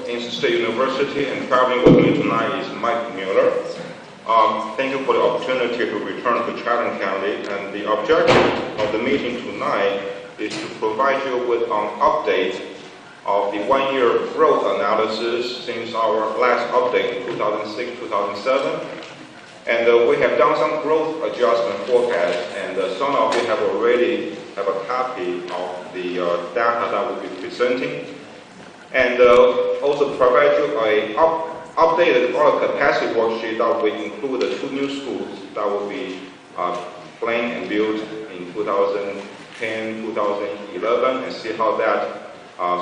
State University, and traveling with me tonight is Mike Mueller. Thank you for the opportunity to return to Chatham County, and the objective of the meeting tonight is to provide you with an update of the one-year growth analysis since our last update in 2006-2007. And we have done some growth adjustment forecast, and some of you have already have a copy of the data that we'll be presenting. And also provide you an updated product capacity worksheet that will include the 2 new schools that will be planned and built in 2010, 2011, and see how that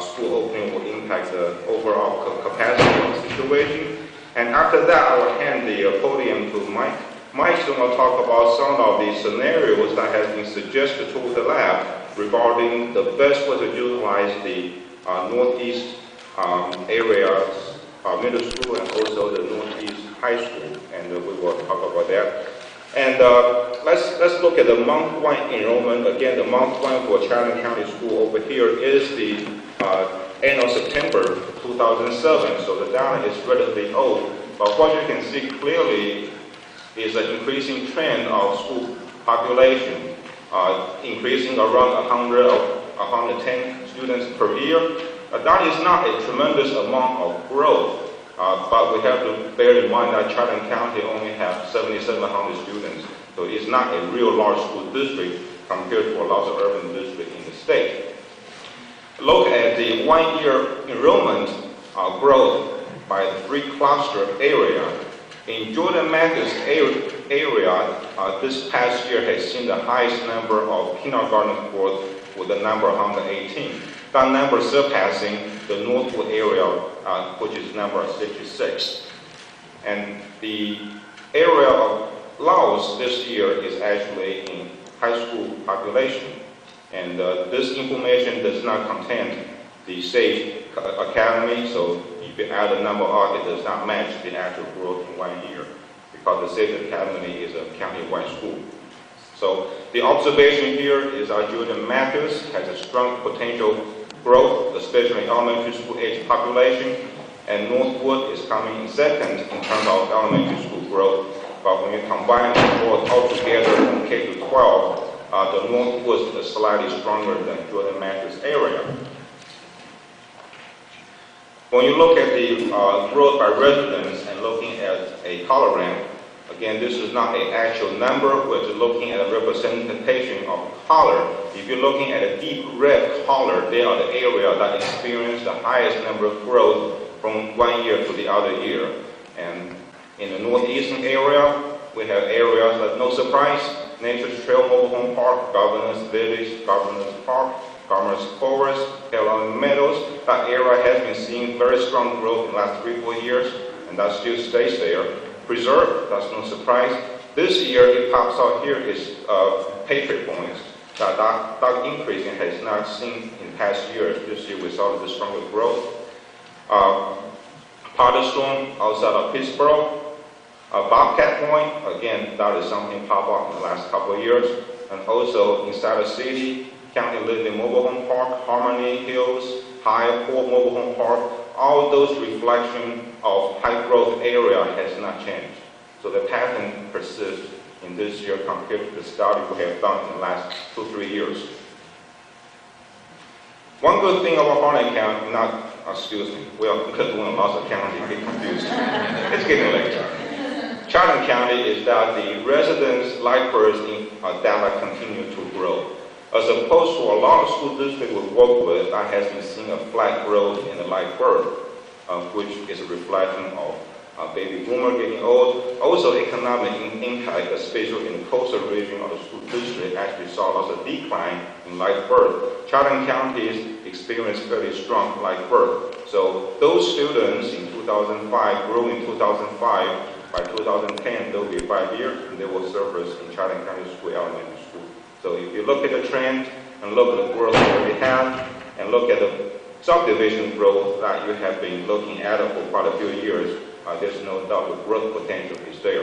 school opening will impact the overall capacity situation. And after that, I will hand the podium to Mike. Mike's going to talk about some of the scenarios that has been suggested to the lab regarding the best way to utilize the Northeast areas, middle school, and also the Northeast high school. And we will talk about that. And let's look at the month 1 enrollment. Again, the month 1 for Chatham County School over here is the end of September 2007, so the data is relatively old. But what you can see clearly is an increasing trend of school population, increasing around 100 or 110 students per year. That is not a tremendous amount of growth, but we have to bear in mind that Chatham County only has 7,700 students, so it's not a real large school district compared to a lot of urban districts in the state. Look at the one-year enrollment growth by the 3 cluster area. In Jordan Mathis area, this past year has seen the highest number of kindergarten growth with the number 118. That number surpassing the Northwood area, which is number 66. And the area of loss this year is actually in high school population. And this information does not contain the SAGE Academy, so if you add the number up, it does not match the actual growth in 1 year, because the SAGE Academy is a county-wide school. So the observation here is that Jordan Mathis has a strong potential growth, especially in elementary school age population, and Northwood is coming in second in terms of elementary school growth. But when you combine the growth altogether from K to 12, the Northwood is slightly stronger than Jordan Mathis area. When you look at the growth by residents and looking at a color ramp, again, this is not an actual number, we're just looking at a representation of color. If you're looking at a deep red color, they are the area that experience the highest number of growth from 1 year to the other year. And in the northeastern area, we have areas that, no surprise, Nature's Trail Mobile Home Park, Governor's Village, Governor's Park, Governor's Forest, Carolina Meadows. That area has been seeing very strong growth in the last 3-4 years, and that still stays there. Preserve, that's no surprise. This year, it pops out here is Patriot Point. That increase has not seen in past years. This year, we saw the stronger growth. Potterstone, outside of Pittsburgh. Bobcat Point, again, that is something pop up in the last couple of years. And also inside the city, County Living Mobile Home Park, Harmony Hills, High Port Mobile Home Park, all those reflections of high growth area has not changed. So the pattern persists in this year compared to the study we have done in the last 2-3 years. One good thing about Harlan County, excuse me, we are doing lots of county, get confused. It's getting late. Chatham County is that the residents' life births data continue to grow. As opposed to a lot of school districts we work with that has been seeing a flat growth in the life birth, which is a reflection of baby boomer getting old. Also economic impact, especially in the coastal region of the school district, actually saw lots of decline in life birth. Chatham counties experienced fairly strong life birth. So those students in 2005 grew in 2005. By 2010, they'll be 5 years, and they will surface in Chatham County School Elementary School. So if you look at the trend, and look at the growth that we have, and look at the subdivision growth that you have been looking at for quite a few years, there's no doubt the growth potential is there.